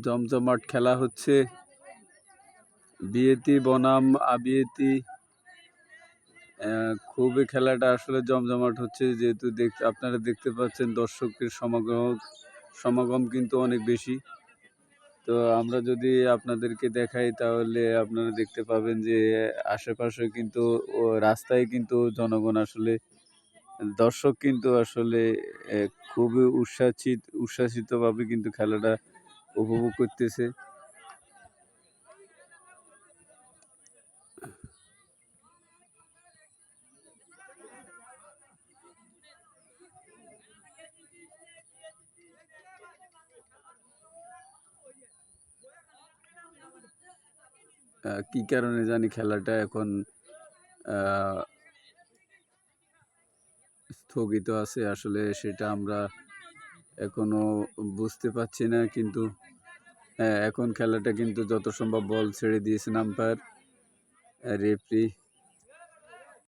জমজমাট খেলা হচ্ছে। বিয়েতি বনাম আবিয়েতি, খুবই খেলাটা আসলে জমজমাট হচ্ছে, যেহেতু আপনারা দেখতে পাচ্ছেন দর্শকের সমাগম কিন্তু অনেক বেশি। তো আমরা যদি আপনাদেরকে দেখাই তাহলে আপনারা দেখতে পাবেন যে আশেপাশে কিন্তু রাস্তায় কিন্তু জনগণ আসলে, দর্শক কিন্তু আসলে খুবই উচ্ছ্বাসিতভাবে কিন্তু খেলাটা উপভোগ করতেছে। কি কারণে জানি খেলাটা এখন স্থগিত আছে, আসলে সেটা আমরা এখনো বুঝতে পারছি না। কিন্তু হ্যাঁ, এখন খেলাটা কিন্তু যত সম্ভব বল ছেড়ে দিয়েছেন আম্পায়ার, রেফরি